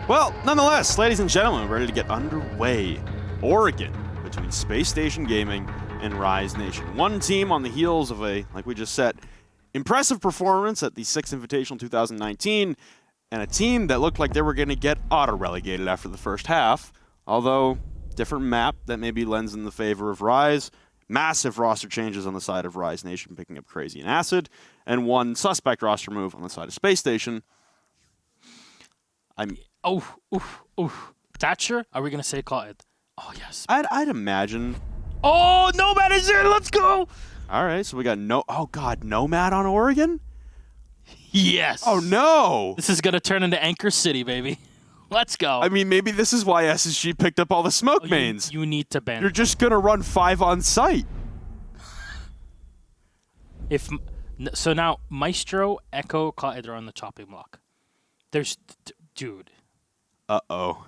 Well, nonetheless, ladies and gentlemen, we're ready to get underway. Oregon between Space Station Gaming and Rise Nation. One team on the heels of a, like we just said, impressive performance at the 6th Invitational 2019, and a team that looked like they were going to get auto-relegated after the first half, although different map that maybe lends in the favor of Rise, massive roster changes on the side of Rise Nation picking up Crazy and Acid, and one suspect roster move on the side of Space Station. Thatcher? Are we going to say call it? Oh, yes. I'd imagine. Oh, Nomad is there. Let's go. All right, so we got Nomad on Oregon? Yes. Oh, no. This is going to turn into Anchor City, baby. Let's go. I mean, maybe this is why SSG picked up all the smoke mains. You need to ban. You're just going to run 5 on site. So now, Maestro, Echo, Qaed are on the chopping block. Dude. Uh-oh.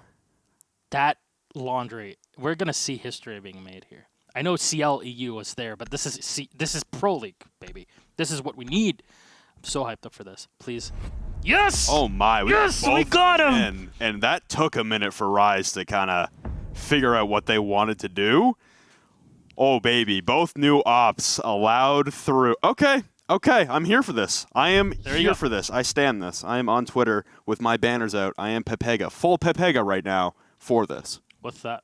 That laundry. We're going to see history being made here. I know CLEU was there, but this is Pro League, baby. This is what we need. I'm so hyped up for this. Please. Yes! Oh, my. We got him! And that took a minute for Rise to kind of figure out what they wanted to do. Oh, baby. Both new ops allowed through. Okay, I'm here for this. I am here for this. I stand this. I am on Twitter with my banners out. I am Pepega. Full Pepega right now for this. What's that?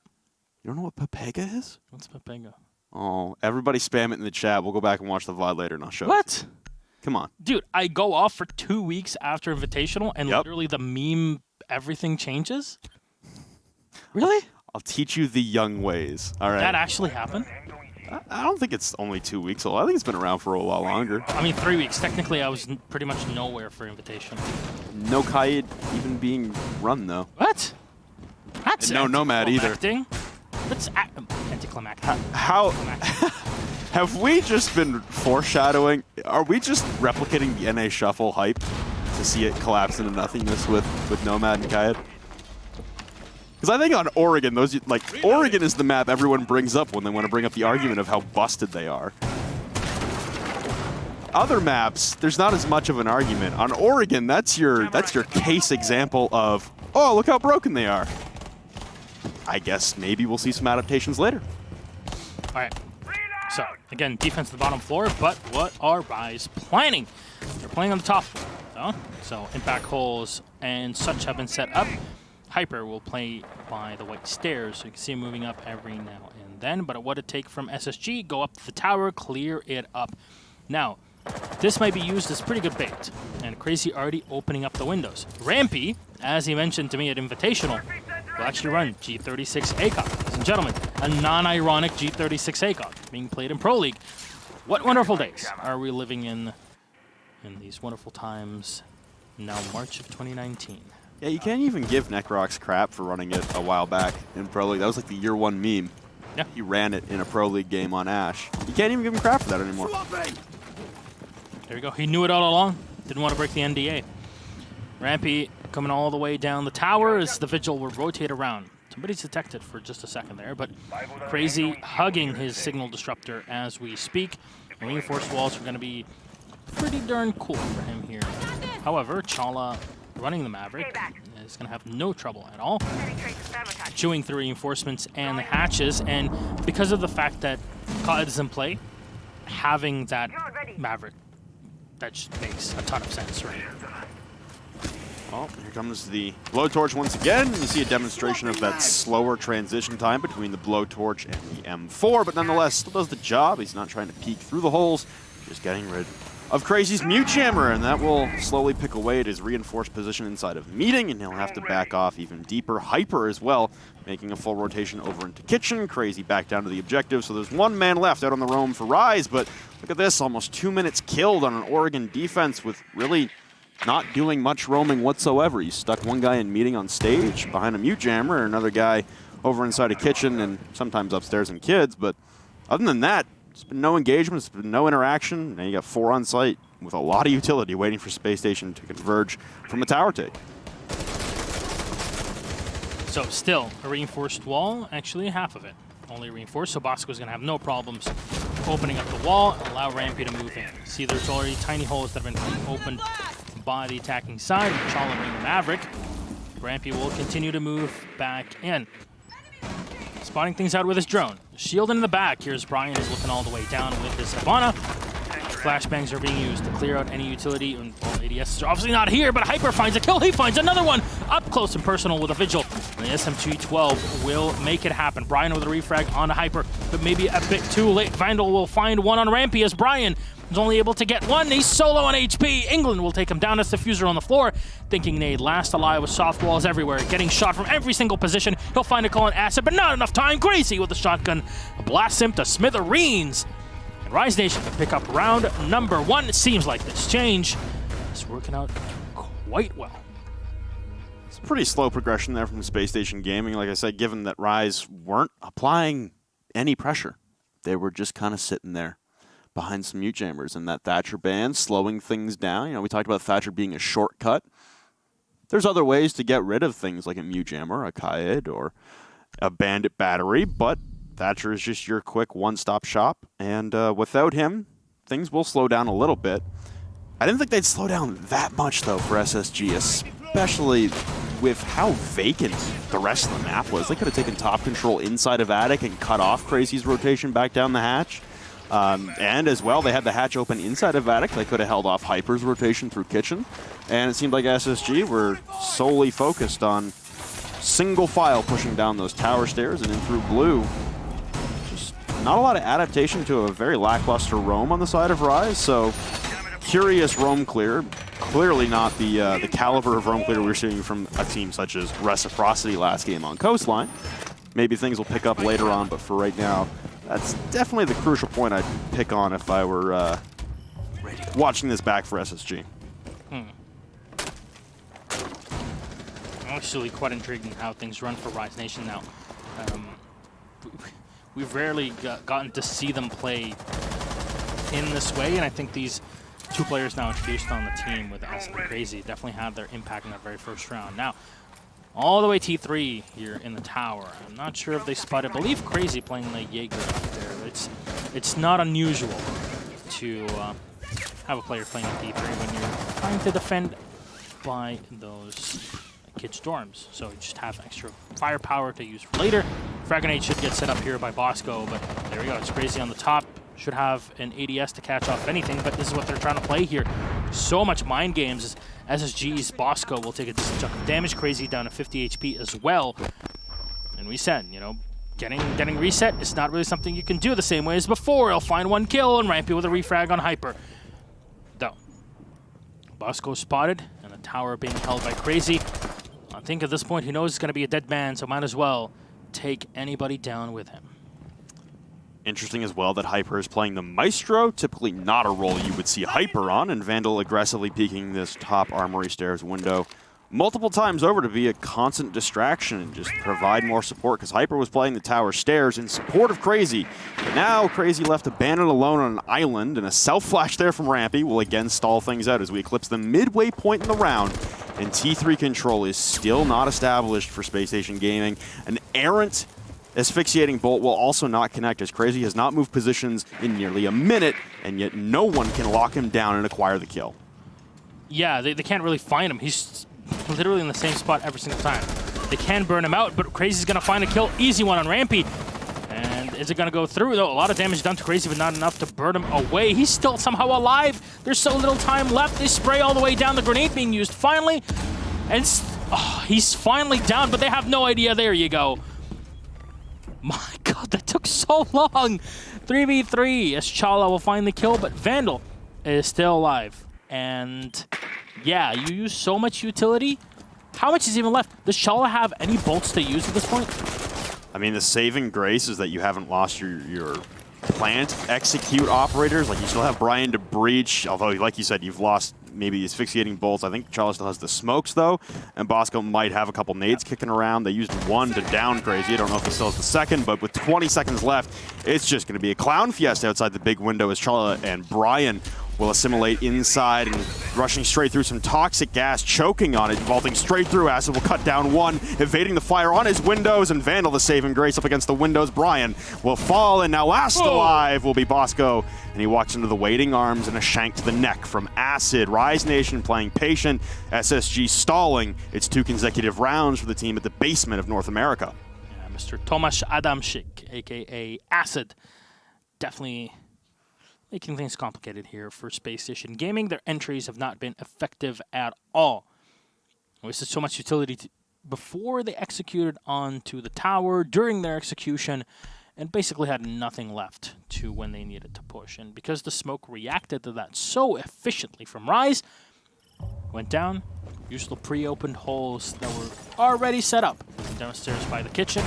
You don't know what Pepega is? What's Pepega? Oh, everybody spam it in the chat. We'll go back and watch the VOD later and I'll show What? you. Come on. Dude, I go off for 2 weeks after Invitational and literally the meme, everything changes? Really? I'll teach you the young ways. All right. That actually happened? I don't think it's only 2 weeks old. I think it's been around for a lot longer. I mean, 3 weeks. Technically, I was pretty much nowhere for Invitational. No Qaed even being run, though. What? That's no Nomad either. That's anticlimactic. How have we just been foreshadowing? Are we just replicating the NA Shuffle hype to see it collapse into nothingness with Nomad and Qaed? Because I think on Oregon, Oregon is the map everyone brings up when they want to bring up the argument of how busted they are. Other maps, there's not as much of an argument. On Oregon, that's your case example of, oh, look how broken they are. I guess maybe we'll see some adaptations later. All right. So, again, defense to the bottom floor, but what are Rise planning? They're playing on the top floor. So, impact holes and such have been set up. Hyper will play by the white stairs, so you can see him moving up every now and then. But what it take from SSG, go up to the tower, clear it up. Now, this might be used as pretty good bait, and Crazy already opening up the windows. Rampy, as he mentioned to me at Invitational, will actually run G36 ACOG. Ladies and gentlemen, a non-ironic G36 ACOG being played in Pro League. What wonderful days are we living in these wonderful times, now March of 2019. Yeah, you can't even give Necrox crap for running it a while back in Pro League. That was like the year 1 meme. Yeah. He ran it in a Pro League game on Ash. You can't even give him crap for that anymore. There we go. He knew it all along. Didn't want to break the NDA. Rampy coming all the way down the tower as the Vigil will rotate around. Somebody's detected for just a second there, but Crazy hugging his signal disruptor as we speak. Reinforced walls are going to be pretty darn cool for him here. However, Chala running the Maverick is going to have no trouble at all. Chewing through reinforcements and the hatches, and because of the fact that Qaed is in play, having that Maverick, that just makes a ton of sense, right? Well, here comes the blowtorch once again. You see a demonstration of that slower transition time between the blowtorch and the M4, but nonetheless still does the job. He's not trying to peek through the holes, just getting rid of Crazy's Mute Jammer, and that will slowly pick away at his reinforced position inside of Meeting, and he'll have to back off even deeper. Hyper as well, making a full rotation over into Kitchen. Crazy back down to the objective, so there's 1 man left out on the roam for Rise, but look at this, almost 2 minutes killed on an Oregon defense with really not doing much roaming whatsoever. You stuck 1 guy in Meeting on stage behind a Mute Jammer, and another guy over inside a Kitchen and sometimes upstairs in Kids, but other than that, there's been no engagement, there's been no interaction. Now you got 4 on site with a lot of utility waiting for Space Station to converge from a tower take. So still a reinforced wall, actually half of it only reinforced, so Bosco's going to have no problems opening up the wall and allow Rampy to move in. See, there's already tiny holes that have been opened by the attacking side. Chala bringing the Maverick. Rampy will continue to move back in. Spotting things out with his drone. Shield in the back. Here's Brian is looking all the way down with his Hibana. Flashbangs are being used to clear out any utility. And well, ADS is obviously not here, but Hyper finds a kill. He finds another one up close and personal with a Vigil. And the SMG-12 will make it happen. Brian with a refrag on a Hyper, but maybe a bit too late. Vandal will find one on Rampy as Brian is only able to get one. He's solo on HP. England will take him down as Diffuser on the floor. Thinking nade, last alive with soft walls everywhere. Getting shot from every single position. He'll find a call on Acid, but not enough time. Crazy with the shotgun. Blasts him to smithereens. And Rise Nation to pick up round number 1. It seems like this change is working out quite well. It's a pretty slow progression there from Space Station Gaming. Like I said, given that Rise weren't applying any pressure. They were just kind of sitting there behind some mute jammers and that Thatcher ban, slowing things down. You know, we talked about Thatcher being a shortcut. There's other ways to get rid of things like a mute jammer, a Kaid, or a bandit battery, but Thatcher is just your quick one-stop shop, and without him, things will slow down a little bit. I didn't think they'd slow down that much, though, for SSG, especially with how vacant the rest of the map was. They could have taken top control inside of Attic and cut off Crazy's rotation back down the hatch. And as well, they had the hatch open inside of Attic. They could have held off Hyper's rotation through Kitchen. And it seemed like SSG were solely focused on single file pushing down those tower stairs and in through blue. Just not a lot of adaptation to a very lackluster roam on the side of Rise. So curious roam clear. Clearly not the caliber of roam clear we were seeing from a team such as Reciprocity last game on Coastline. Maybe things will pick up later on, but for right now, that's definitely the crucial point I'd pick on if I were watching this back for SSG. Actually, quite intriguing how things run for Rise Nation now. We've rarely gotten to see them play in this way, and I think these two players now introduced on the team with Acid and Crazy definitely had their impact in that very first round. Now, all the way T3 here in the tower. I'm not sure if they spotted. I believe Crazy playing the Jaeger up there. It's not unusual to have a player playing T3 when you're trying to defend by those kids' dorms. So you just have extra firepower to use for later. Frag grenade should get set up here by Bosco, but there we go. It's Crazy on the top. Should have an ADS to catch off anything, but this is what they're trying to play here. So much mind games. SSG's Bosco will take a decent chunk of damage. Crazy down to 50 HP as well. And we said, you know, getting reset is not really something you can do the same way as before. He'll find one kill and Rampy with a refrag on Hyper. Though, Bosco spotted and the tower being held by Crazy. I think at this point he knows it's going to be a dead man, so might as well take anybody down with him. Interesting as well that Hyper is playing the Maestro, typically not a role you would see Hyper on, and Vandal aggressively peeking this top armory stairs window multiple times over to be a constant distraction and just provide more support, because Hyper was playing the tower stairs in support of Crazy. But now Crazy left abandoned alone on an island, and a self-flash there from Rampy will again stall things out as we eclipse the midway point in the round, and T3 control is still not established for Space Station Gaming. An errant asphyxiating bolt will also not connect, as Crazy has not moved positions in nearly a minute, and yet no one can lock him down and acquire the kill. Yeah, they can't really find him. He's literally in the same spot every single time. They can burn him out, but Crazy's going to find a kill. Easy one on Rampy. And is it going to go through? Though a lot of damage done to Crazy, but not enough to burn him away. He's still somehow alive. There's so little time left. They spray all the way down. The grenade being used finally. And he's finally down, but they have no idea. There you go. My god, that took so long. 3v3 as Chala will find the kill, but Vandal is still alive. And yeah, you use so much utility. How much is even left? Does Chala have any bolts to use at this point? I mean, the saving grace is that you haven't lost your plant execute operators. Like, you still have Brian to breach, although, like you said, you've lost maybe asphyxiating bolts. I think Chala still has the smokes, though, and Bosco might have a couple nades kicking around. They used one to down Crazy. I don't know if he still has the second, but with 20 seconds left, it's just going to be a clown fiesta outside the big window as Chala and Brian will assimilate inside and rushing straight through some toxic gas, choking on it, vaulting straight through. Acid will cut down one, evading the fire on his windows, and Vandal the saving grace up against the windows. Brian will fall, and now last alive will be Bosco, and he walks into the waiting arms and a shank to the neck from Acid. Rise Nation playing patient, SSG stalling its 2 consecutive rounds for the team at the basement of North America. Yeah, Mr. Tomasz Adamczyk, a.k.a. Acid, definitely making things complicated here for Space Station Gaming. Their entries have not been effective at all. Wasted so much utility before they executed onto the tower, during their execution, and basically had nothing left to when they needed to push. And because the smoke reacted to that so efficiently from Rise, went down, used the pre-opened holes that were already set up downstairs by the kitchen,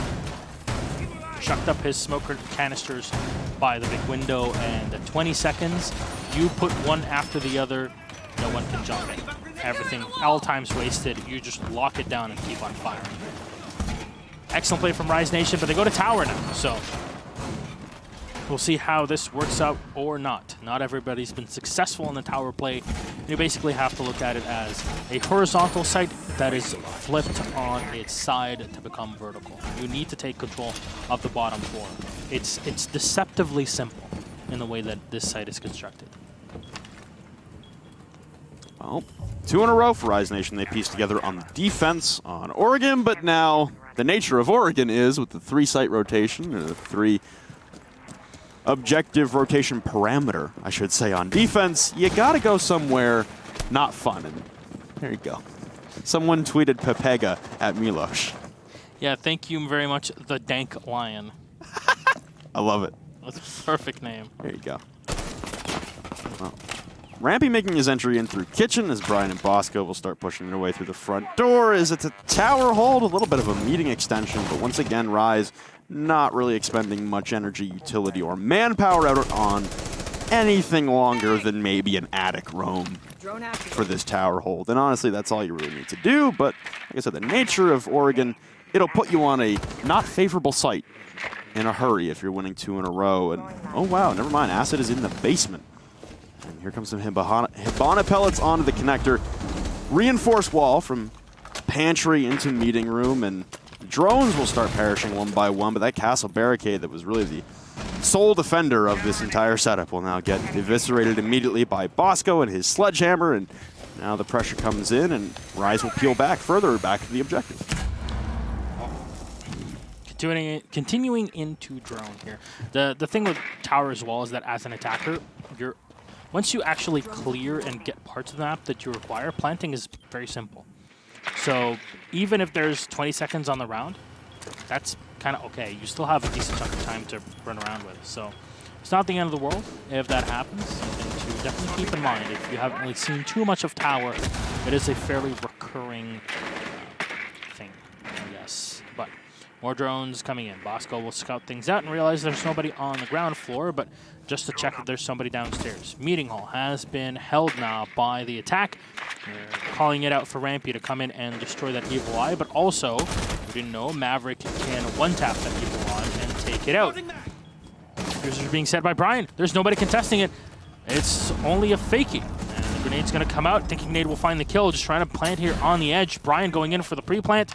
chucked up his smoke canisters by the big window, and at 20 seconds, you put one after the other, no one can jump in. Everything, all time's wasted, you just lock it down and keep on firing. Excellent play from Rise Nation, but they go to tower now, so we'll see how this works out or not. Not everybody's been successful in the tower play. You basically have to look at it as a horizontal site that is flipped on its side to become vertical. You need to take control of the bottom floor. It's deceptively simple in the way that this site is constructed. Well, 2 in a row for Rise Nation. They pieced together on the defense on Oregon, but now the nature of Oregon is with the 3-site rotation, or the 3 objective rotation parameter, I should say, on defense, you gotta go somewhere not fun. And there you go. Someone tweeted Pepega at Milos. Yeah, thank you very much, the Dank Lion. I love it. That's a perfect name. There you go. Well, Rampy making his entry in through kitchen as Brian and Bosco will start pushing their way through the front door. As it's a tower hold, a little bit of a meeting extension, but once again, Rise not really expending much energy, utility, or manpower out on anything longer than maybe an attic roam for this tower hold. And honestly, that's all you really need to do, but like I said, the nature of Oregon, it'll put you on a not favorable site in a hurry if you're winning 2 in a row. And oh wow, never mind, Acid is in the basement. And here comes some Hibana pellets onto the connector. Reinforced wall from pantry into meeting room, and drones will start perishing one by one, but that castle barricade that was really the sole defender of this entire setup will now get eviscerated immediately by Bosco and his sledgehammer, and now the pressure comes in, and Rise will peel back further back to the objective. Continuing into drone here. The thing with tower as well is that as an attacker, once you actually clear and get parts of the map that you require, planting is very simple. So even if there's 20 seconds on the round, that's kind of okay. You still have a decent chunk of time to run around with. So it's not the end of the world if that happens. Something to definitely keep in mind. If you haven't really seen too much of tower, it is a fairly recurring thing, I guess. But more drones coming in. Bosco will scout things out and realize there's nobody on the ground floor, but just to check if there's somebody downstairs. Meeting hall has been held now by the attack. They're calling it out for Rampy to come in and destroy that evil eye, but also, we didn't know, Maverick can one-tap that evil eye and take it out. Here's what's being said by Brian. There's nobody contesting it. It's only a fakie. And the grenade's going to come out, thinking Nade will find the kill, just trying to plant here on the edge. Brian going in for the pre-plant.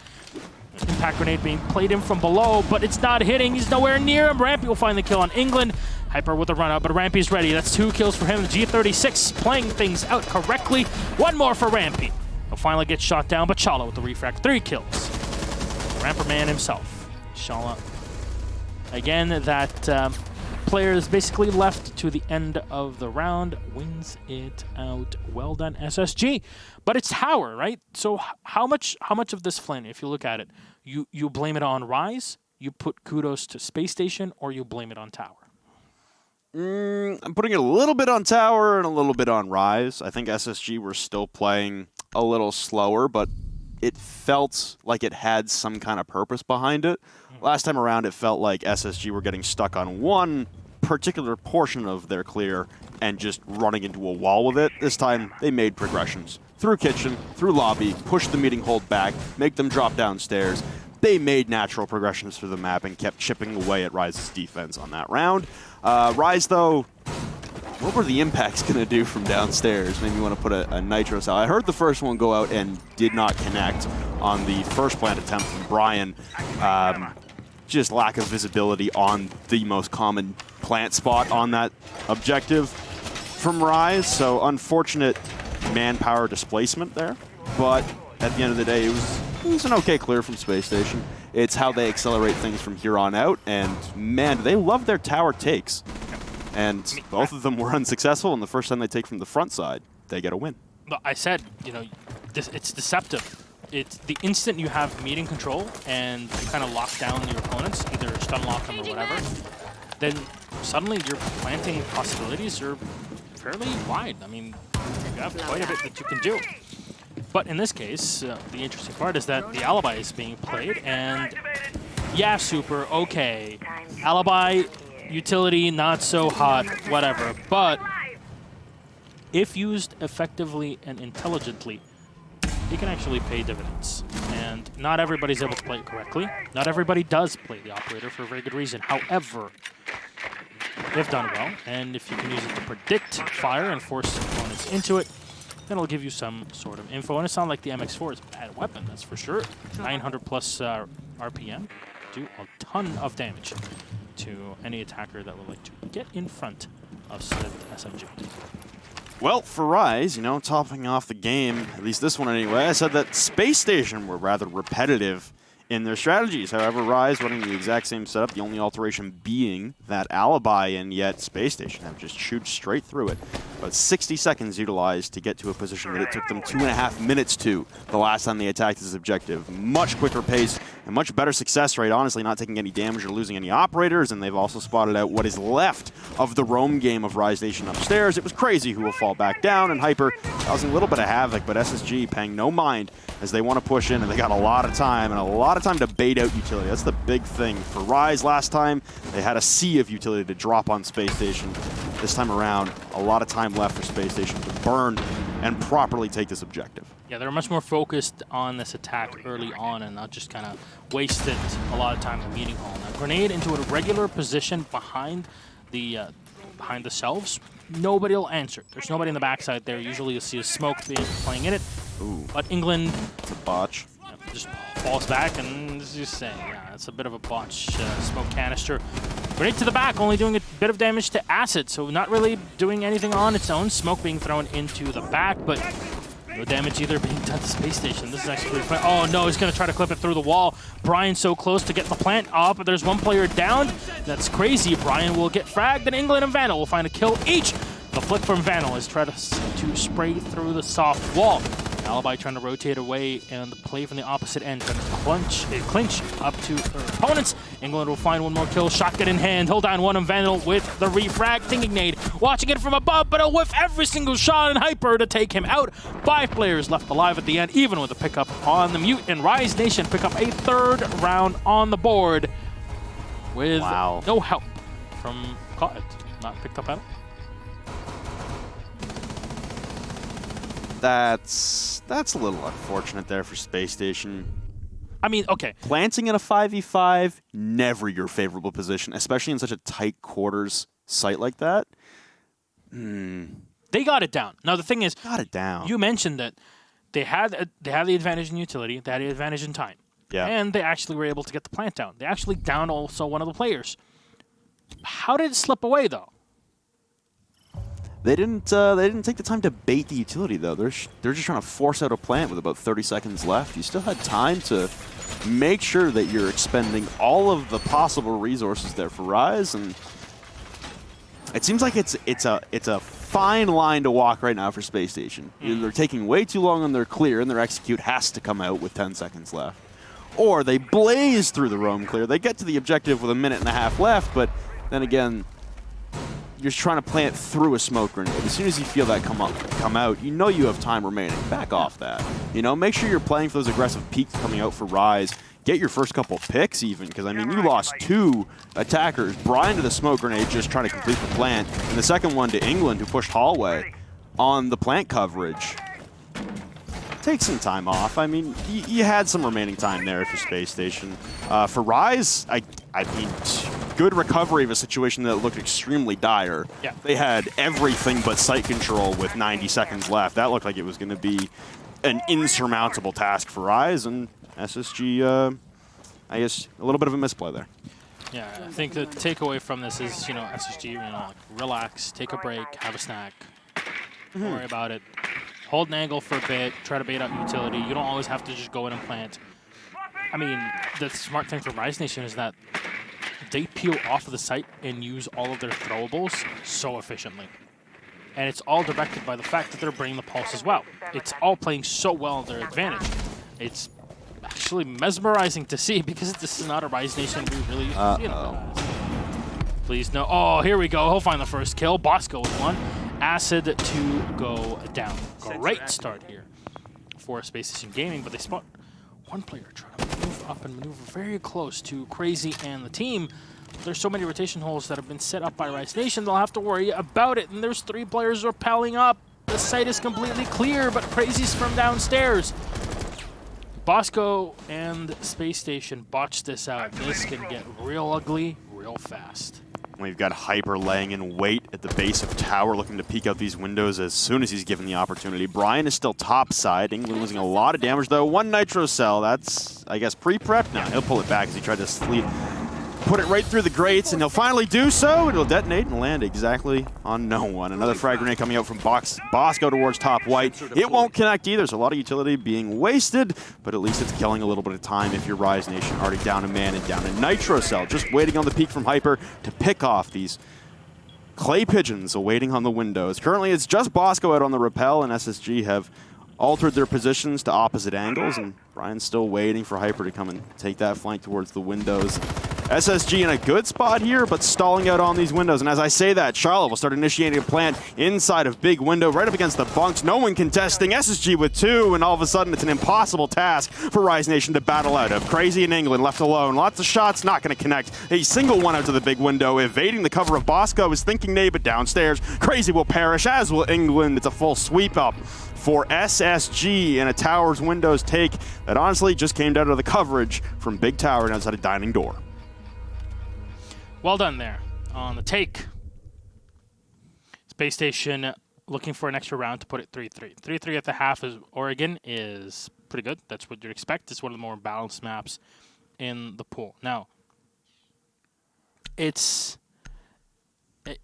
Impact grenade being played in from below, but it's not hitting. He's nowhere near him. Rampy will find the kill on England. Hyper with a run out, but Rampy's ready. That's 2 kills for him. The G36 playing things out correctly. 1 more for Rampy. He'll finally get shot down, but Chala with the refract. 3 kills. Ramper man himself. Chala. Again, that player is basically left to the end of the round. Wins it out. Well done, SSG. But it's tower, right? So how much of this Flynn, if you look at it, you blame it on Rise, you put kudos to Space Station, or you blame it on tower? I'm putting it a little bit on tower and a little bit on Rise. I think SSG were still playing a little slower, but it felt like it had some kind of purpose behind it. Last time around, it felt like SSG were getting stuck on one particular portion of their clear and just running into a wall with it. This time, they made progressions. Through kitchen, through lobby, pushed the meeting hold back, make them drop downstairs. They made natural progressions through the map and kept chipping away at Rise's defense on that round. Rise, though, what were the impacts going to do from downstairs? Maybe you want to put a nitro cell. I heard the first one go out and did not connect on the first plant attempt from Brian. Just lack of visibility on the most common plant spot on that objective from Rise. So unfortunate manpower displacement there. But at the end of the day, it was an okay clear from Space Station. It's how they accelerate things from here on out. And man, they love their tower takes. And both of them were unsuccessful, and the first time they take from the front side, they get a win. But I said, you know, it's deceptive. It's the instant you have meeting control and you kind of lock down your opponents, either stun lock them or whatever, then suddenly your planting possibilities are fairly wide. I mean, you have quite a bit that you can do. But in this case, the interesting part is that the Alibi is being played, and yeah, super, okay. Alibi, utility, not so hot, whatever. But if used effectively and intelligently, it can actually pay dividends. And not everybody's able to play it correctly. Not everybody does play the operator for a very good reason. However, they've done well, and if you can use it to predict fire and force opponents into it, then it'll give you some sort of info. And it's not like the MX4 is a bad weapon, that's for sure. 900 plus RPM, do a ton of damage to any attacker that would like to get in front of said SMG. Well, for Rise, you know, topping off the game, at least this one anyway, I said that Space Station were rather repetitive in their strategies. However, Rise running the exact same setup, the only alteration being that Alibi, and yet Space Station have just chewed straight through it. About 60 seconds utilized to get to a position that it took them 2.5 minutes to the last time they attacked this objective. Much quicker pace and much better success rate, honestly, not taking any damage or losing any operators, and they've also spotted out what is left of the roam game of Rise Nation upstairs. It was Crazy who will fall back down, and Hyper causing a little bit of havoc, but SSG paying no mind as they want to push in, and they got a lot of time, and a lot of time to bait out utility. That's the big thing. For Rise last time, they had a sea of utility to drop on Space Station. This time around, a lot of time left for Space Station to burn and properly take this objective. Yeah, they're much more focused on this attack early on and not just kind of wasted a lot of time in the meeting hall. Now, grenade into a regular position behind the shelves, nobody will answer. There's nobody in the backside there. Usually you'll see a smoke playing in it. Ooh. But England... It's a botch. Just falls back, and as you say, yeah, it's a bit of a botch. Smoke canister. Grenade to the back, only doing a bit of damage to acid, so not really doing anything on its own. Smoke being thrown into the back, but no damage either being done to Space Station. This is actually pretty fun. Oh no, he's going to try to clip it through the wall. Brian so close to getting the plant up, but there's one player down. That's Crazy. Brian will get fragged, and England and Vandal will find a kill each. The flick from Vandal is trying to spray through the soft wall. Alibi trying to rotate away and the play from the opposite end, trying to clinch up to their opponents. England will find one more kill, shotgun in hand, hold down one of Vandal with the refrag, thinking nade, watching it from above, but he'll whiff every single shot and Hyper to take him out. 5 players left alive at the end, even with a pickup on the mute, and Rise Nation pick up a 3rd round on the board with no help from Cotton. Not picked up at all. That's a little unfortunate there for Space Station. I mean, okay. Planting in a 5v5, never your favorable position, especially in such a tight quarters site like that. They got it down. Now the thing is, you mentioned that they had the advantage in utility, they had the advantage in time. Yeah. And they actually were able to get the plant down. They actually downed also one of the players. How did it slip away though? They didn't take the time to bait the utility though. They're just trying to force out a plant with about 30 seconds left. You still had time to make sure that you're expending all of the possible resources there for Rise, and it seems like it's a fine line to walk right now for Space Station. They're taking way too long on their clear, and their execute has to come out with 10 seconds left. Or they blaze through the roam clear. They get to the objective with 1.5 minutes left, but then again, you're just trying to plant through a smoke grenade. As soon as you feel that come out, you know you have time remaining. Back off that. You know, make sure you're playing for those aggressive peaks coming out for Rise. Get your first couple picks even, because I mean, you lost 2 attackers. Brian to the smoke grenade, just trying to complete the plant, and the second one to England, who pushed hallway on the plant coverage. Take some time off. I mean, you had some remaining time there for Space Station. For Rise, I mean, good recovery of a situation that looked extremely dire. Yeah. They had everything but sight control with 90 seconds left. That looked like it was going to be an insurmountable task for Rise, and SSG, I guess, a little bit of a misplay there. Yeah, I think the takeaway from this is, you know, SSG, like, relax, take a break, have a snack, don't worry about it. Hold an angle for a bit, try to bait out utility. You don't always have to just go in and plant. I mean, the smart thing for Rise Nation is that they peel off of the site and use all of their throwables so efficiently. And it's all directed by the fact that they're bringing the pulse as well. It's all playing so well in their advantage. It's actually mesmerizing to see because this is not a Rise Nation we really, you know. Please no. Oh, here we go. He'll find the first kill. Bosco with one. Acid to go down. Great start here for Space Station Gaming, but they spot one player trying to move up and maneuver very close to Crazy and the team. There's so many rotation holes that have been set up by Rise Nation, they'll have to worry about it. And there's 3 players rappelling up. The site is completely clear, but Crazy's from downstairs. Bosco and Space Station botched this out. This can get real ugly real fast. We've got Hyper laying in wait at the base of tower, looking to peek out these windows as soon as he's given the opportunity. Brian is still topside. England losing a lot of damage, though. 1 Nitro Cell, that's, I guess, pre-prep. Now he'll pull it back as he tried to put it right through the grates, and he'll finally do so. It'll detonate and land exactly on no one. Another frag grenade coming out from Bosco towards top white. It won't connect either, so a lot of utility being wasted, but at least it's killing a little bit of time if you're Rise Nation. Already down a man and down a Nitro Cell. Just waiting on the peak from Hyper to pick off these clay pigeons awaiting on the windows. Currently, it's just Bosco out on the rappel, and SSG have altered their positions to opposite angles, and Brian's still waiting for Hyper to come and take that flank towards the windows. SSG in a good spot here, but stalling out on these windows. And as I say that, Charlotte will start initiating a plant inside of big window, right up against the bunks. No one contesting. SSG with 2, and all of a sudden it's an impossible task for Rise Nation to battle out of. Crazy in England, left alone. Lots of shots, not going to connect. A single one out to the big window, evading the cover of Bosco, is thinking nay, but downstairs. Crazy will perish, as will England. It's a full sweep up for SSG, and a tower's windows take that honestly just came down to the coverage from big tower and outside a dining door. Well done there on the take. Space Station looking for an extra round to put it 3-3. 3-3 at the half is Oregon is pretty good. That's what you'd expect. It's one of the more balanced maps in the pool. Now, it's,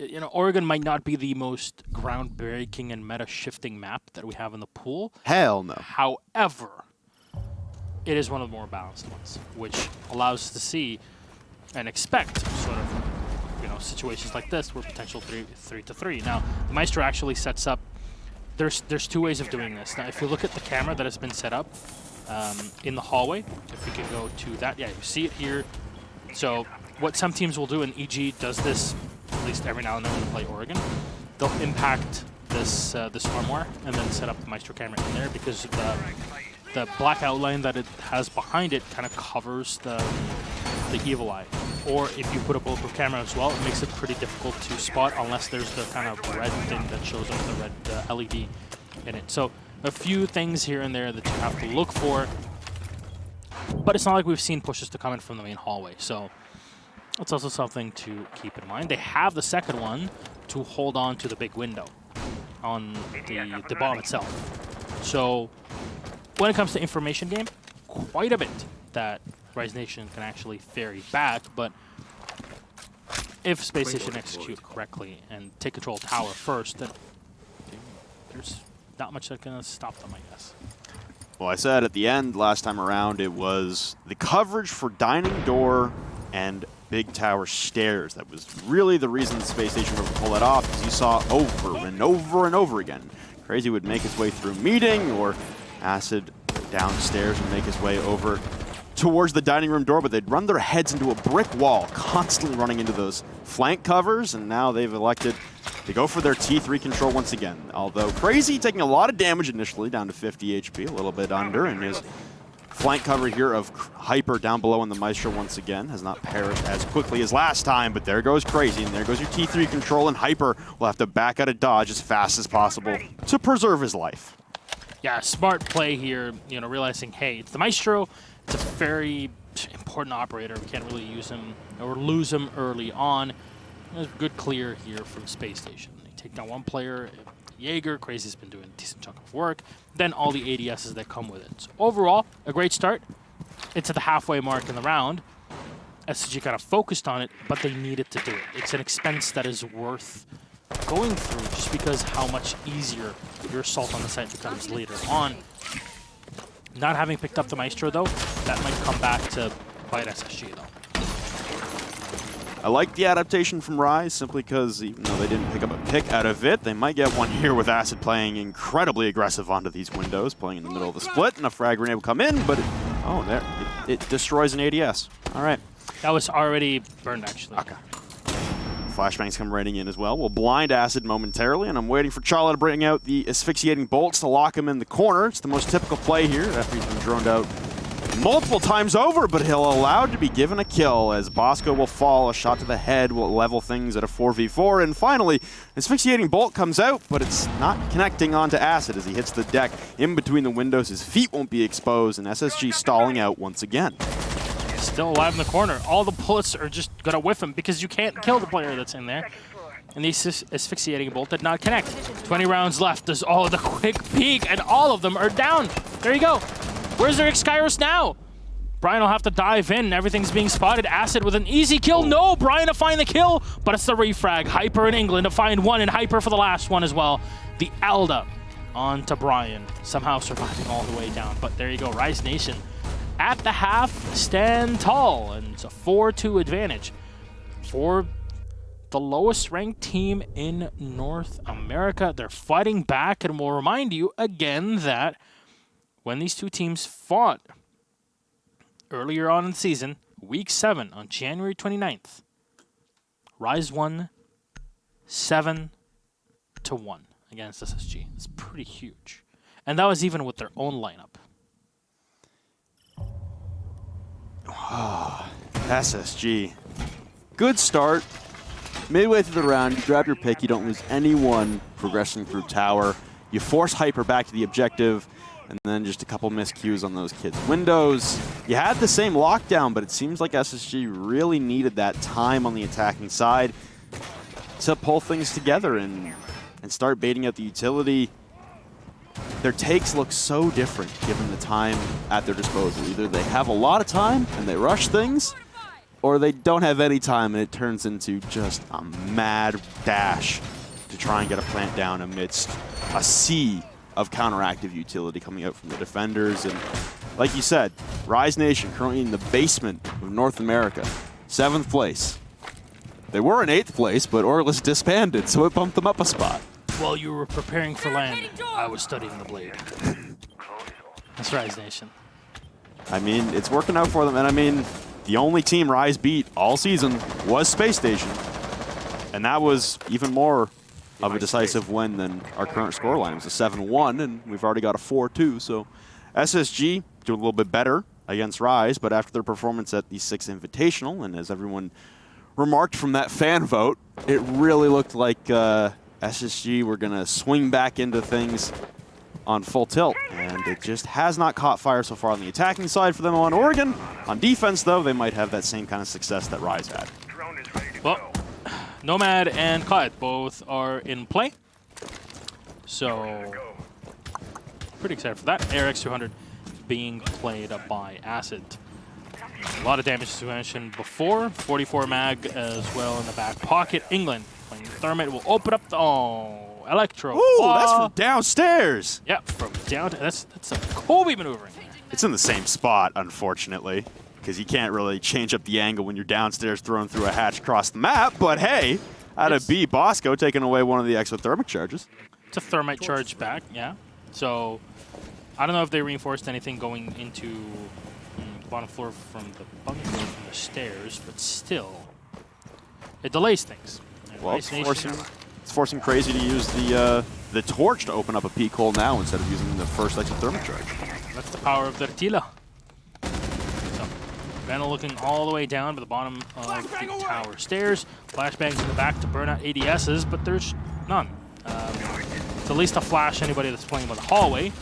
you know, Oregon might not be the most groundbreaking and meta-shifting map that we have in the pool. Hell no. However, it is one of the more balanced ones, which allows us to see and expect sort of, you know, situations like this where potential 3-3. Now, the Maestro actually sets up. There's 2 ways of doing this. Now, if you look at the camera that has been set up in the hallway, if we can go to that, yeah, you see it here. So, what some teams will do, and EG does this at least every now and then when they play Oregon, they'll impact this this armoire and then set up the Maestro camera in there because the black outline that it has behind it kind of covers the evil eye. Or if you put a bulletproof camera as well, it makes it pretty difficult to spot unless there's the kind of red thing that shows up, the red LED in it. So a few things here and there that you have to look for, but it's not like we've seen pushes to come in from the main hallway. So that's also something to keep in mind. They have the second one to hold on to the big window on the bomb itself. So when it comes to information game, quite a bit that Rise Nation can actually ferry back, but if Space Station execute correctly and take control of tower first, then there's not much that's going to stop them, I guess. Well, I said at the end last time around, it was the coverage for dining door and big tower stairs that was really the reason Space Station would pull that off, because you saw over and over and over again. Crazy would make his way through meeting, or Acid downstairs and make his way over towards the dining room door, but they'd run their heads into a brick wall, constantly running into those flank covers, and now they've elected to go for their T3 control once again. Although Crazy taking a lot of damage initially, down to 50 HP, a little bit under, and his flank cover here of Hyper down below on the Maestro once again has not perished as quickly as last time, but there goes Crazy, and there goes your T3 control, and Hyper will have to back out of dodge as fast as possible to preserve his life. Yeah, smart play here, you know, realizing, hey, it's the Maestro. It's a very important operator. We can't really use him or lose him early on. There's a good clear here from Space Station. They take down one player. Jaeger, Crazy's been doing a decent chunk of work. Then all the ADSs that come with it. So overall, a great start. It's at the halfway mark in the round. SSG kind of focused on it, but they needed to do it. It's an expense that is worth going through just because how much easier your assault on the site becomes later on. Not having picked up the Maestro, though, that might come back to bite SSG, though. I like the adaptation from Rise simply because even though they didn't pick up a pick out of it, they might get one here with Acid playing incredibly aggressive onto these windows, playing in the middle of the split, and a frag grenade will come in, but it destroys an ADS. All right. That was already burned, actually. Okay. Flashbangs come raining in as well. We'll blind Acid momentarily, and I'm waiting for Charla to bring out the asphyxiating bolts to lock him in the corner. It's the most typical play here after he's been droned out multiple times over, but he'll allow to be given a kill as Bosco will fall. A shot to the head will level things at a 4v4, and finally, asphyxiating bolt comes out, but it's not connecting onto Acid as he hits the deck in between the windows. His feet won't be exposed, and SSG stalling out once again. Still alive in the corner. All the bullets are just going to whiff him because you can't kill the player that's in there. And the asphyxiating bolt did not connect. 20 rounds left. There's all of the quick peek, and all of them are down. There you go. Where's their Skyros now? Brian will have to dive in. Everything's being spotted. Acid with an easy kill. No, Brian to find the kill, but it's the refrag. Hyper in England to find one, and Hyper for the last one as well. The Alda on to Brian, somehow surviving all the way down. But there you go, Rise Nation at the half stand tall, and it's a 4-2 advantage for the lowest ranked team in North America. They're fighting back, and we'll remind you again that when these two teams fought earlier on in the season, Week 7 on January 29th, Rise won 7-1 against SSG. It's pretty huge. And that was even with their own lineup. SSG. Good start. Midway through the round, you grab your pick. You don't lose anyone progressing through tower. You force Hyper back to the objective, and then just a couple miscues on those kids' windows. You had the same lockdown, but it seems like SSG really needed that time on the attacking side to pull things together and start baiting out the utility. Their takes look so different given the time at their disposal. Either they have a lot of time and they rush things, or they don't have any time and it turns into just a mad dash to try and get a plant down amidst a sea of counteractive utility coming out from the defenders. And like you said, Rise Nation currently in the basement of North America, 7th place. They were in 8th place, but Orlis disbanded, so it bumped them up a spot. While you were preparing for land, I was studying the blade. That's Rise Nation. I mean, it's working out for them, and I mean, the only team Rise beat all season was Space Station, and that was even more of a decisive win than our current scoreline. It was a 7-1, and we've already got a 4-2, so SSG doing a little bit better against Rise, but after their performance at the 6th Invitational, and as everyone remarked from that fan vote, it really looked like SSG were going to swing back into things on full tilt, and it just has not caught fire so far on the attacking side for them on Oregon. On defense, though, they might have that same kind of success that Rise had. Well, Nomad and Clyde both are in play, so pretty excited for that. ARX200 being played by Acid. A lot of damage, as we mentioned before. 44 mag as well in the back pocket. England playing Thermite will open up the... Oh, Electro. Ooh, that's from downstairs. Yep, from down. That's a Kobe maneuvering. It's in the same spot, unfortunately, because you can't really change up the angle when you're downstairs throwing through a hatch across the map. But hey, out of B, Bosco taking away one of the exothermic charges. It's a Thermite charge back, yeah. So I don't know if they reinforced anything going into the bottom floor from the bunker from the stairs, but still, it delays things. Well, it's forcing Crazy to use the torch to open up a peak hole now instead of using the first exothermic charge. That's the power of the Tila. So, Vandal looking all the way down to the bottom of the tower stairs. Flashbangs in the back to burn out ADSs, but there's none. It's at least a flash anybody that's playing by the hallway.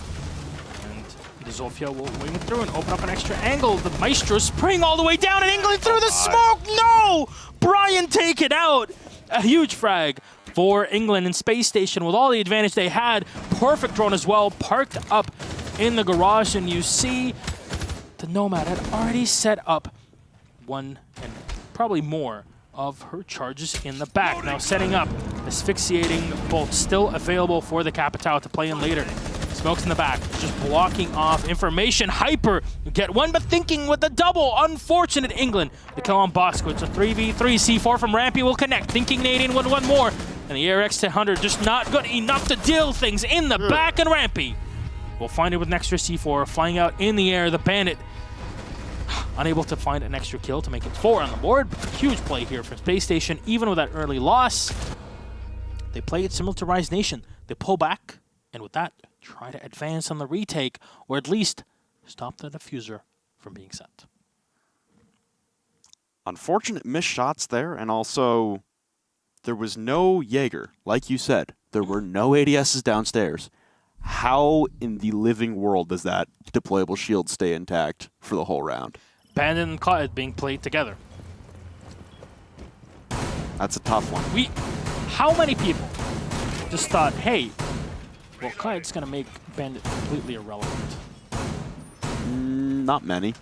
And The Zofia will wing through and open up an extra angle. The Maestro spraying all the way down, and England through the smoke. No! Brian take it out. A huge frag for England in Space Station with all the advantage they had. Perfect drone as well, parked up in the garage, and you see the Nomad had already set up one and probably more of her charges in the back. Now setting up, asphyxiating bolt still available for the Capitao to play in later. Smokes in the back, just blocking off information. Hyper, you get one, but thinking with the double. Unfortunate England. The kill on Bosco. It's a 3v3. C4 from Rampy will connect. Thinking Nadian with one more. And the ARX to Hunter just not good enough to deal things in the back, and Rampy will find it with an extra C4. Flying out in the air, the Bandit unable to find an extra kill to make it 4 on the board. Huge play here from Space Station, even with that early loss. They play it similar to Rise Nation. They pull back, and with that, try to advance on the retake, or at least stop the diffuser from being set. Unfortunate missed shots there, and also there was no Jaeger. Like you said, there were no ADSs downstairs. How in the living world does that deployable shield stay intact for the whole round? Bandit and Clyde being played together. That's a tough one. How many people just thought, hey, well, Clyde's going to make Bandit completely irrelevant? Not many.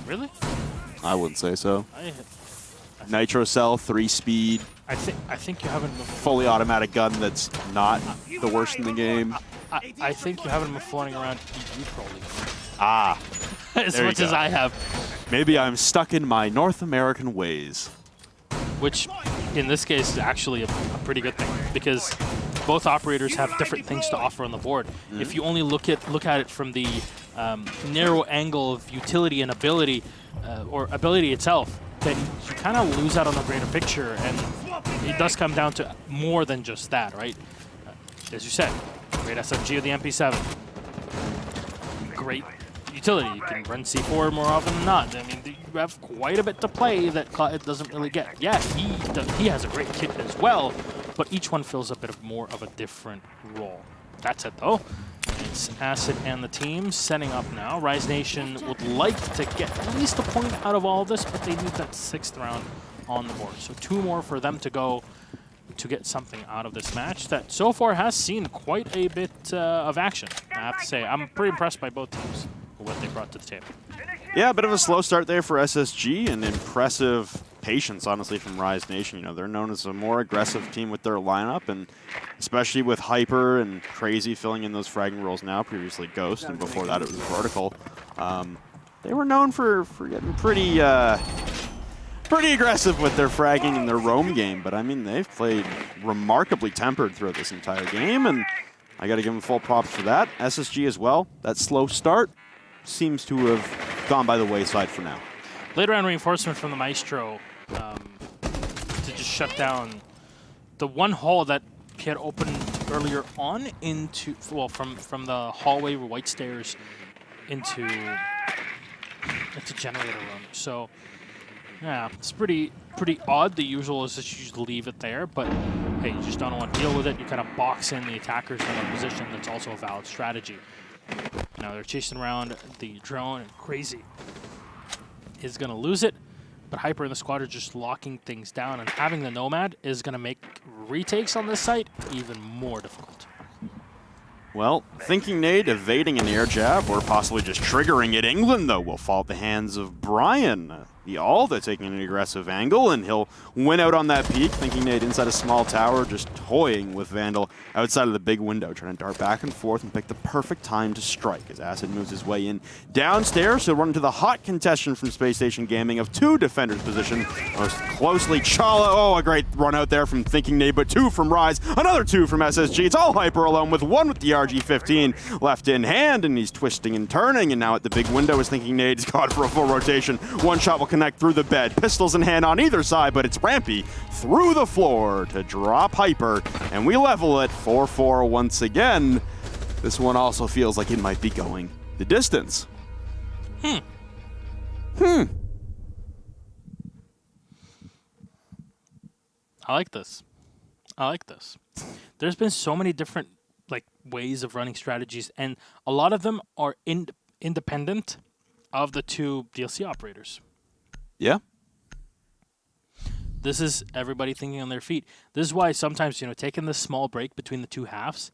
Really? I wouldn't say so. Nitro cell, 3-speed. I think you haven't. Fully automatic gun that's not the worst in the game. I think you haven't been floating around EU Pro League. Ah. As much as I have. Maybe I'm stuck in my North American ways. Which, in this case, is actually a pretty good thing, because both operators have different things to offer on the board. If you only look at it from the narrow angle of utility and ability, or ability itself, then you kind of lose out on the greater picture, and it does come down to more than just that, right? As you said, great SSG of the MP7. Great utility. You can run C4 more often than not. I mean, you have quite a bit to play that Clyde doesn't really get. Yeah, he has a great kit as well, but each one fills a bit more of a different role. That's it, though. It's Acid and the team setting up now. Rise Nation would like to get at least a point out of all of this, but they need that 6th round on the board. So 2 more for them to go to get something out of this match that so far has seen quite a bit of action. I have to say, I'm pretty impressed by both teams for what they brought to the table. Yeah, a bit of a slow start there for SSG, and impressive patience, honestly, from Rise Nation. You know, they're known as a more aggressive team with their lineup, and especially with Hyper and Crazy filling in those fragging roles now, previously Ghost, and before that it was Vertical. They were known for getting pretty aggressive with their fragging and their roam game, but I mean, they've played remarkably tempered throughout this entire game, and I got to give them full props for that. SSG as well, that slow start seems to have gone by the wayside for now. Late round reinforcement from the Maestro to just shut down the one hall that he had opened earlier on into, well, from the hallway with white stairs into generator room. So yeah, it's pretty odd. The usual is that you just leave it there, but hey, you just don't want to deal with it. You kind of box in the attackers in a position that's also a valid strategy. Now they're chasing around the drone, and Crazy is going to lose it, but Hyper and the squad are just locking things down, and having the Nomad is going to make retakes on this site even more difficult. Well, Thinking Nade evading an air jab, or possibly just triggering it. England, though, will fall at the hands of Brian. The Alda taking an aggressive angle, and he'll win out on that peak. Thinking Nade inside a small tower, just toying with Vandal outside of the big window, trying to dart back and forth and pick the perfect time to strike. As Acid moves his way in downstairs, he'll run into the hot contestant from Space Station Gaming of 2 defenders position. Most closely, Chala. Oh, a great run out there from Thinking Nade, but 2 from Rise, another 2 from SSG. It's all Hyper alone with 1 with the RG-15 left in hand, and he's twisting and turning, and now at the big window is Thinking Nade. He's got for a full rotation. One shot will connect through the bed. Pistols in hand on either side, but it's Rampy through the floor to drop Hyper, and we level it 4-4 once again. This one also feels like it might be going the distance. I like this. I like this. There's been so many different ways of running strategies, and a lot of them are independent of the two DLC operators. Yeah. This is everybody thinking on their feet. This is why sometimes, taking this small break between the two halves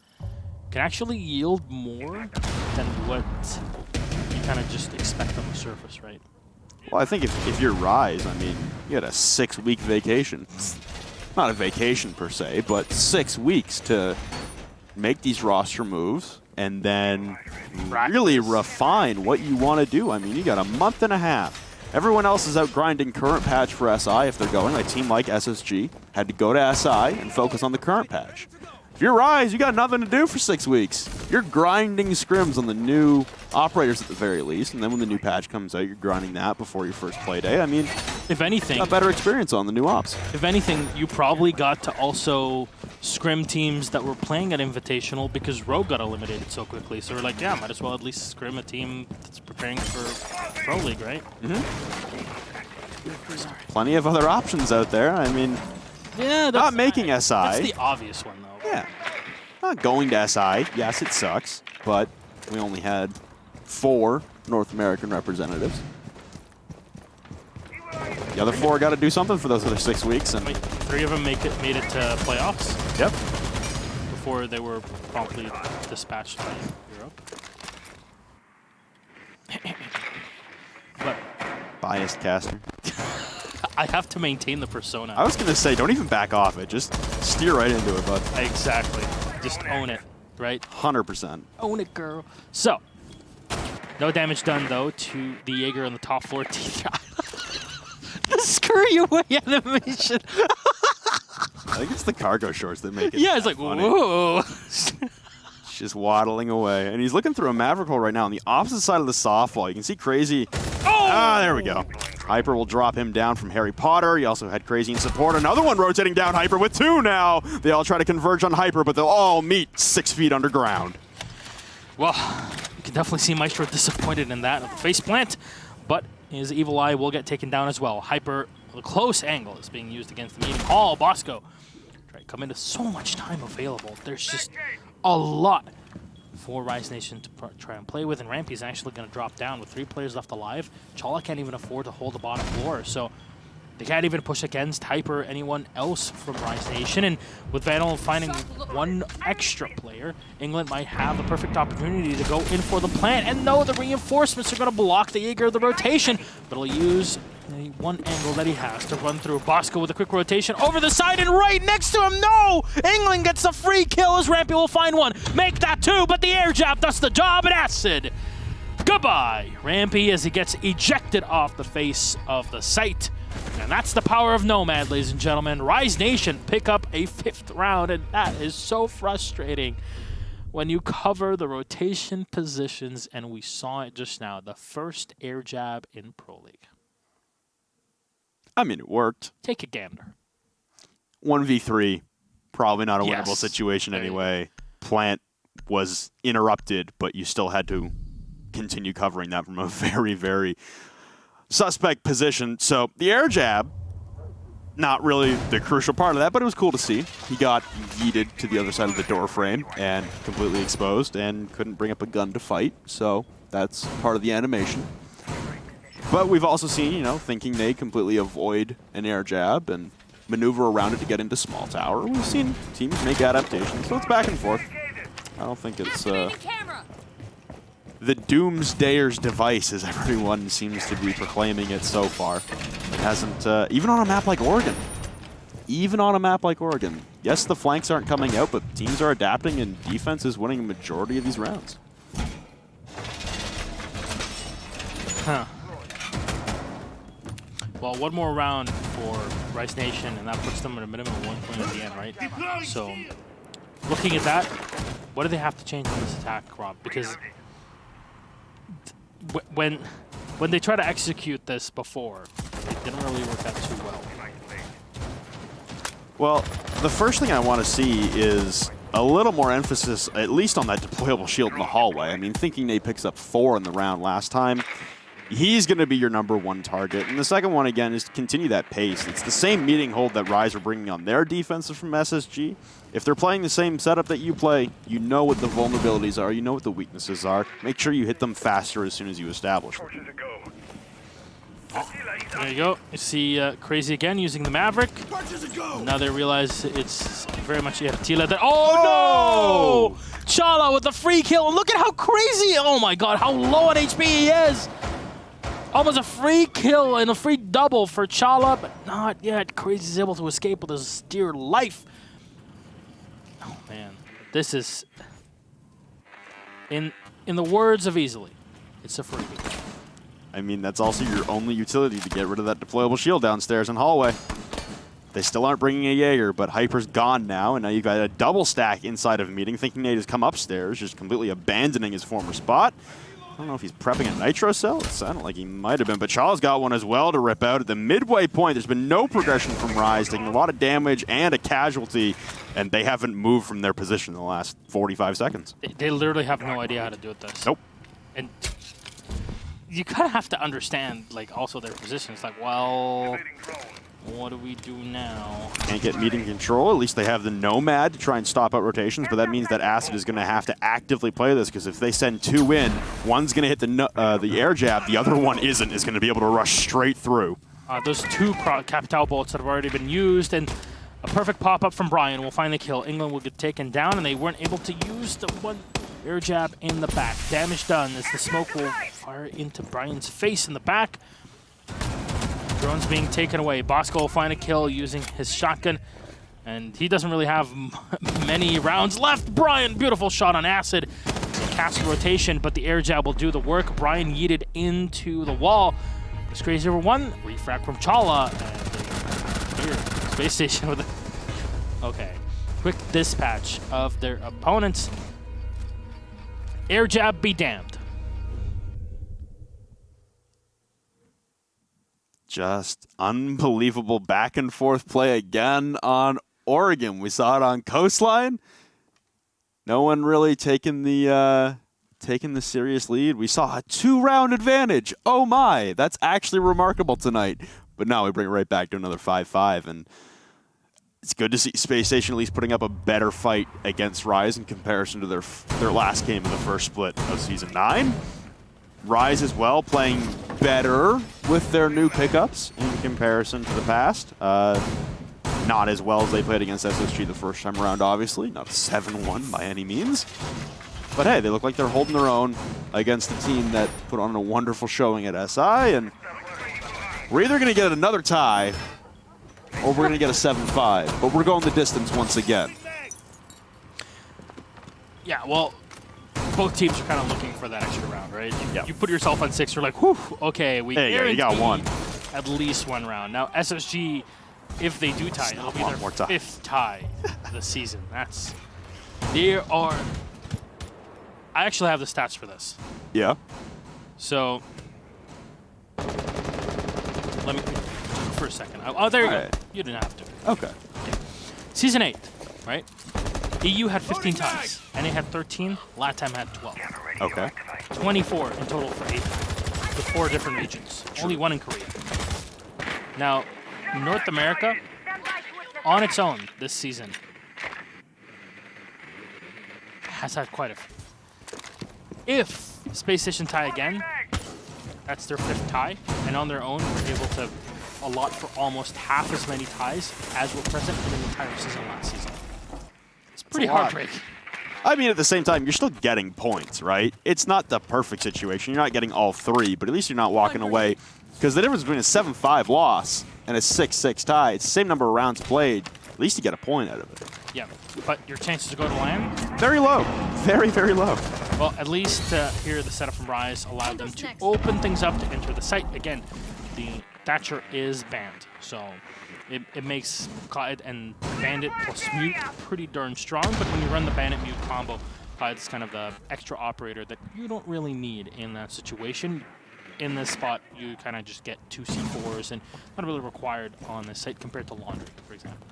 can actually yield more than what you kind of just expect on the surface, right? Well, I think if you're Rise, I mean, you had a 6-week vacation. Not a vacation per se, but 6 weeks to make these roster moves and then really refine what you want to do. I mean, you got a month and a half. Everyone else is out grinding current patch for SI if they're going. A team like SSG had to go to SI and focus on the current patch. If you're Rise, you got nothing to do for 6 weeks. You're grinding scrims on the new operators at the very least, and then when the new patch comes out, you're grinding that before your first play day. I mean, if anything, a better experience on the new ops. If anything, you probably got to also scrim teams that were playing at Invitational because Rogue got eliminated so quickly. So we're like, yeah, might as well at least scrim a team that's preparing for Pro League, right? Plenty of other options out there. I mean, yeah, not making SI. That's the obvious one, though. Yeah. Not going to SI. Yes, it sucks, but we only had 4 North American representatives. The other 4 got to do something for those other 6 weeks. And 3 of them made it to playoffs. Yep. Before they were promptly dispatched by Europe. But biased caster. I have to maintain the persona. I was going to say, don't even back off it. Just steer right into it, bud. Exactly. Just own it, right? 100%. Own it, girl. So, no damage done, though, to the Jaeger on the top floor. The screw you away animation. I think it's the cargo shorts that make it. Yeah, it's like, funny. whoa. Just waddling away. And he's looking through a Maverick hole right now on the opposite side of the softball. You can see Crazy. Oh! There we go. Hyper will drop him down from Harry Potter. He also had Crazy in support. Another one rotating down Hyper with 2 now. They all try to converge on Hyper, but they'll all meet 6 feet underground. Well, you can definitely see Maestro disappointed in that face plant, but his evil eye will get taken down as well. Hyper, the close angle is being used against the meeting hall. Bosco try to come into so much time available. There's just a lot for Rise Nation to try and play with, and Rampy's actually going to drop down with 3 players left alive. Chala can't even afford to hold the bottom floor, so they can't even push against Hyper or anyone else from Rise Nation. And with Vandal finding 1 extra player, England might have the perfect opportunity to go in for the plant. And no, the reinforcements are going to block the Jaeger of the rotation, but he'll use the 1 angle that he has to run through. Bosco with a quick rotation over the side and right next to him. No! England gets the free kill as Rampy will find 1. Make that 2, but the air jab does the job, and Acid. Goodbye, Rampy, as he gets ejected off the face of the site. And that's the power of Nomad, ladies and gentlemen. Rise Nation pick up a 5th round, and that is so frustrating when you cover the rotation positions, and we saw it just now, the first air jab in Pro League. I mean, it worked. Take a gander. 1v3, probably not a winnable situation anyway. Plant was interrupted, but you still had to continue covering that from a very, very suspect position. So the air jab, not really the crucial part of that, but it was cool to see. He got yeeted to the other side of the door frame and completely exposed and couldn't bring up a gun to fight. So that's part of the animation. But we've also seen, thinking they completely avoid an air jab and maneuver around it to get into small tower. We've seen teams make adaptations, so it's back and forth. I don't think it's the Doomsdayer's device, as everyone seems to be proclaiming it so far. It hasn't, even on a map like Oregon. Even on a map like Oregon. Yes, the flanks aren't coming out, but teams are adapting and defense is winning a majority of these rounds. Huh. Well, 1 more round for Rise Nation, and that puts them at a minimum of 1 point at the end, right? So, looking at that, what do they have to change in this attack, Rob? Because when they try to execute this before, it didn't really work out too well. Well, the first thing I want to see is a little more emphasis, at least on that deployable shield in the hallway. I mean, thinking they picks up 4 in the round last time, he's going to be your #1 target. And the second one, again, is to continue that pace. It's the same meeting hold that Rise are bringing on their defenses from SSG. If they're playing the same setup that you play, you know what the vulnerabilities are, you know what the weaknesses are. Make sure you hit them faster as soon as you establish them. There you go. You see Crazy again using the Maverick. Now they realize it's very much Tila that. Oh no! Chala with the free kill. And look at how crazy! Oh my god, how low on HP he is! Almost a free kill and a free double for Chala, but not yet. Crazy's able to escape with his dear life. Oh man, this is in the words of Easily, it's a freebie. I mean, that's also your only utility to get rid of that deployable shield downstairs in hallway. They still aren't bringing a Jaeger, but Hyper's gone now, and now you've got a double stack inside of a meeting, thinking Nate has come upstairs, just completely abandoning his former spot. I don't know if he's prepping a Nitro cell. It sounded like he might have been, but Chaw's got one as well to rip out. At the midway point, there's been no progression from Rise, taking a lot of damage and a casualty, and they haven't moved from their position in the last 45 seconds. They literally have no idea how to do this. Nope. And you kind of have to understand, like, also their position. It's like, well, what do we do now? Can't get meeting control. At least they have the Nomad to try and stop out rotations, but that means that Acid is going to have to actively play this, because if they send 2 in, one's going to hit the air jab, the other one is going to be able to rush straight through. Those 2 Capital bolts that have already been used, and a perfect pop-up from Brian will find the kill. England will get taken down, and they weren't able to use the one air jab in the back. Damage done as the smoke will fire into Brian's face in the back. Drone's being taken away. Bosco will find a kill using his shotgun, and he doesn't really have many rounds left. Brian, beautiful shot on Acid. Cast rotation, but the air jab will do the work. Brian yeeted into the wall. It's Crazy over 1. Refract from Chala. And here, Space Station with a... Okay. Quick dispatch of their opponents. Air jab be damned. Just unbelievable back and forth play again on Oregon. We saw it on Coastline. No one really taking the serious lead. We saw a 2-round advantage. Oh my, that's actually remarkable tonight. But now we bring it right back to another 5-5, and it's good to see Space Station at least putting up a better fight against Rise in comparison to their last game of the first split of Season 9. Rise as well, playing better with their new pickups in comparison to the past. Not as well as they played against SSG the first time around, obviously. Not a 7-1 by any means. But hey, they look like they're holding their own against a team that put on a wonderful showing at SI. And we're either going to get another tie, or we're going to get a 7-5. But we're going the distance once again. Yeah, well, both teams are kind of looking for that extra round, right? Yep. You put yourself on 6, you're like, whew, okay, we you got 1. At least 1 round. Now, SSG, if they do tie, it'll be their 5th tie this season. I actually have the stats for this. Yeah. So, let me, for a second. Oh, there you go. You didn't have to. Okay. Season 8, right? EU had 15 ties. NA had 13. LATAM had 12. Okay. 24 in total for APAC, with 4 different regions. Only 1 in Korea. Now, North America, on its own this season, has had quite a few. If Space Station tie again, that's their 5th tie, and on their own, we're able to allot for almost half as many ties as were present in the entire season last season. It's pretty heartbreaking. I mean, at the same time, you're still getting points, right? It's not the perfect situation. You're not getting all 3, but at least you're not walking away. Because the difference between a 7-5 loss and a 6-6 tie, it's the same number of rounds played. At least you get a point out of it. Yeah, but your chances to go to land? Very low. Very, very low. Well, at least here the setup from Rise allowed them to open things up to enter the site. Again, the Thatcher is banned, so it makes Clyde and Bandit plus Mute pretty darn strong, but when you run the Bandit-Mute combo, Clyde's kind of the extra operator that you don't really need in that situation. In this spot, you kind of just get 2 C4s and not really required on this site compared to Laundry, for example.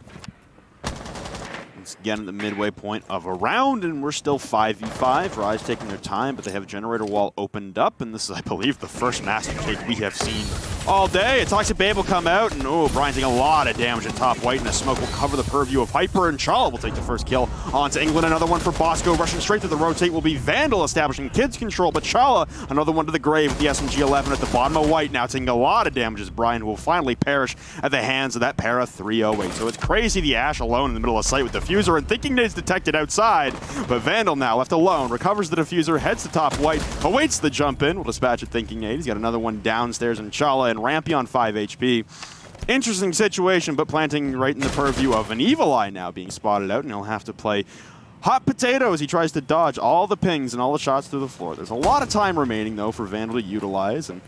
Once again at the midway point of a round, and we're still 5v5. Rise taking their time, but they have a generator wall opened up, and this is, I believe, the first master take we have seen all day. A Toxic Babe will come out, and oh, Brian's taking a lot of damage at top white, and a smoke will cover the purview of Hyper, and Chala will take the first kill onto England. Another one for Bosco, rushing straight to the rotate will be Vandal, establishing kids control, but Chala, another one to the grave with the SMG 11 at the bottom of white, now taking a lot of damage as Brian will finally perish at the hands of that para 308. So it's crazy the Ash alone in the middle of sight with Diffuser, and Thinking Nade's detected outside, but Vandal now left alone, recovers the Diffuser, heads to top white, awaits the jump in, will dispatch at Thinking Nade. He's got another one downstairs, and Chala and Rampy on 5 HP. Interesting situation, but planting right in the purview of an Evil Eye now being spotted out, and he'll have to play hot potato as he tries to dodge all the pings and all the shots through the floor. There's a lot of time remaining, though, for Vandal to utilize, and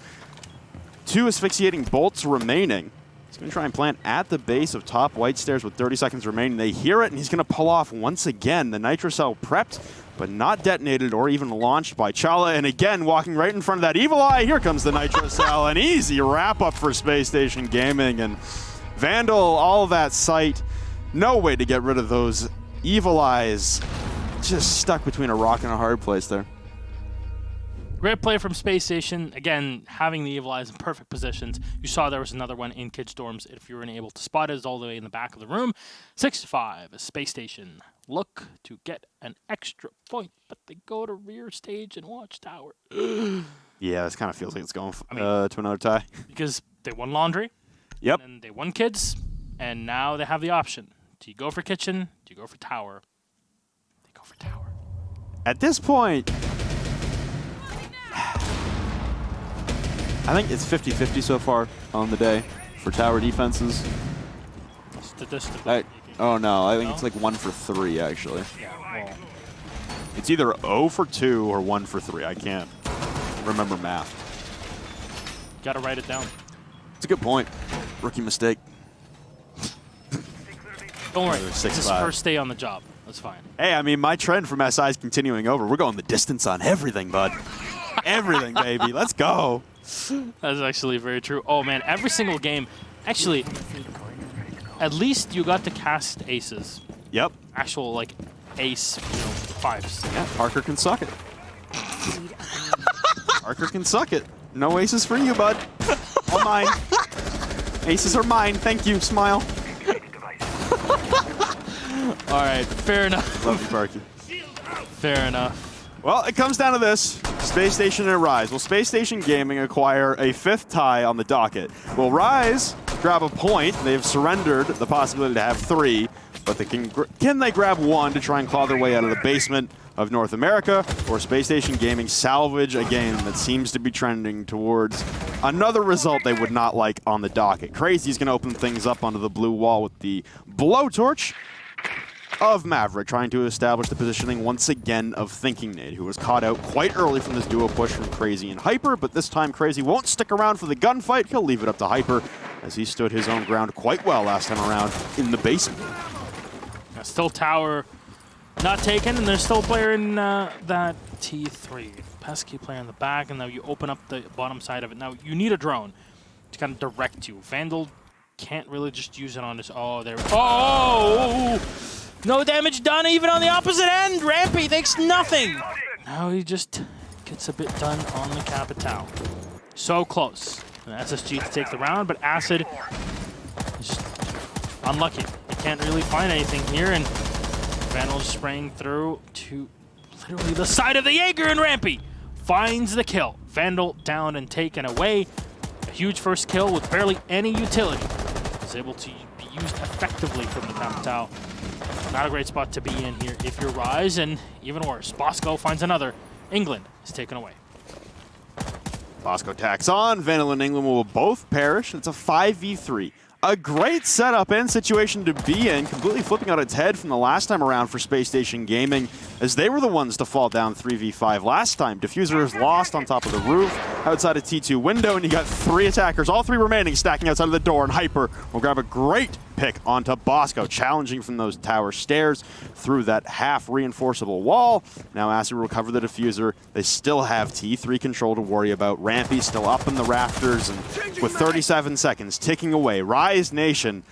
2 asphyxiating bolts remaining. He's going to try and plant at the base of top white stairs with 30 seconds remaining. They hear it, and he's going to pull off once again. The Nitro Cell prepped, but not detonated or even launched by Chala. And again, walking right in front of that Evil Eye, here comes the Nitro Cell. An easy wrap-up for Space Station Gaming. And Vandal, all that sight, no way to get rid of those Evil Eyes. Just stuck between a rock and a hard place there. Great play from Space Station. Again, having the Evil Eyes in perfect positions. You saw there was another one in Kid Storms. If you were able to spot it, it's all the way in the back of the room. 6-5, Space Station look to get an extra point, but they go to rear stage and watch tower. Yeah, this kind of feels like it's going to another tie. Because they won laundry. Yep. And they won kids, and now they have the option. Do you go for kitchen? Do you go for tower? They go for tower. At this point, I think it's 50-50 so far on the day for tower defenses. Statistically. Oh no, I think it's like 1 for 3 actually. Yeah, well. It's either 0 for 2 or 1 for 3. I can't remember math. Gotta write it down. It's a good point. Rookie mistake. Don't worry, Another it's his 6-5. first day on the job. That's fine. Hey, I mean, my trend from SI is continuing over. We're going the distance on everything, bud. Everything, baby. Let's go. That's actually very true. Oh man, every single game, actually, at least you got to cast aces. Yep. Actual like ace, fives. Yeah, Parker can suck it. Parker can suck it. No aces for you, bud. All mine. Aces are mine. Thank you. Smile. All right, fair enough. Love you, Parker. Fair enough. Well, it comes down to this. Space Station and Rise. Will Space Station Gaming acquire a 5th tie on the docket? Will Rise grab a point? They've surrendered the possibility to have 3, but they can they grab 1 to try and claw their way out of the basement of North America? Or Space Station Gaming salvage a game that seems to be trending towards another result they would not like on the docket? Crazy's going to open things up onto the blue wall with the blowtorch of Maverick, trying to establish the positioning once again of Thinking Nade, who was caught out quite early from this duo push from Crazy and Hyper, but this time Crazy won't stick around for the gunfight. He'll leave it up to Hyper, as he stood his own ground quite well last time around in the basement. Yeah, still tower not taken, and there's still a player in that T3. Pesky player in the back, and now you open up the bottom side of it. Now you need a drone to kind of direct you. Vandal can't really just use it on his... Oh, there... Oh! No damage done even on the opposite end. Rampy thinks nothing. Now he just gets a bit done on the Capital. So close. And SSG to take the round, but Acid is just unlucky. He can't really find anything here, and Vandal spraying through to literally the side of the Jaeger, and Rampy finds the kill. Vandal down and taken away. A huge first kill with barely any utility. Is able to be used effectively from the Capital. Not a great spot to be in here if you're Rise, and even worse, Bosco finds another. England is taken away. Bosco tacks on. Vandal and England will both perish. It's a 5v3. A great setup and situation to be in, completely flipping on its head from the last time around for Space Station Gaming, as they were the ones to fall down 3v5 last time. Diffuser is lost on top of the roof, outside a T2 window, and you got 3 attackers, all 3 remaining, stacking outside of the door, and Hyper will grab a great pick onto Bosco, challenging from those tower stairs through that half-reinforceable wall. Now Acid will recover the Diffuser. They still have T3 control to worry about. Rampy still up in the rafters, and with 37 seconds ticking away, Rise Nation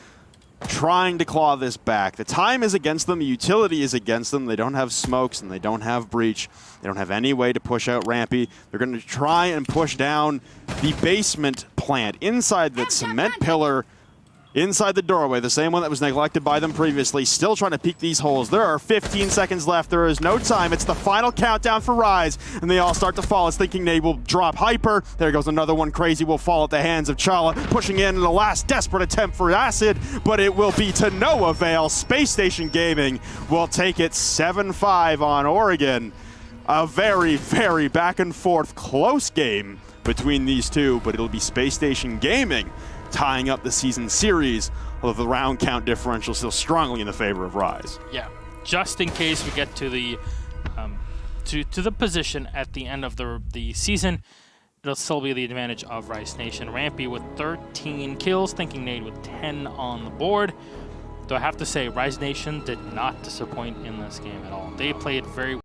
trying to claw this back. The time is against them. The utility is against them. They don't have smokes and they don't have breach. They don't have any way to push out Rampy. They're going to try and push down the basement plant inside that cement pillar, inside the doorway, the same one that was neglected by them previously. Still trying to peek these holes. There are 15 seconds left. There is no time. It's the final countdown for Rise, and they all start to fall. It's thinking they will drop Hyper. There goes another one. Crazy will fall at the hands of Chala, pushing in the last desperate attempt for Acid, but it will be to no avail. Space Station Gaming will take it 7-5 on Oregon. A very, very back and forth close game between these two, but it'll be Space Station Gaming tying up the season series, although the round count differential still strongly in the favor of Rise. Yeah, just in case we get to the to the position at the end of the season, it'll still be the advantage of Rise Nation. Rampy with 13 kills, Thinking Nade with 10 on the board. Though I have to say, Rise Nation did not disappoint in this game at all. They played very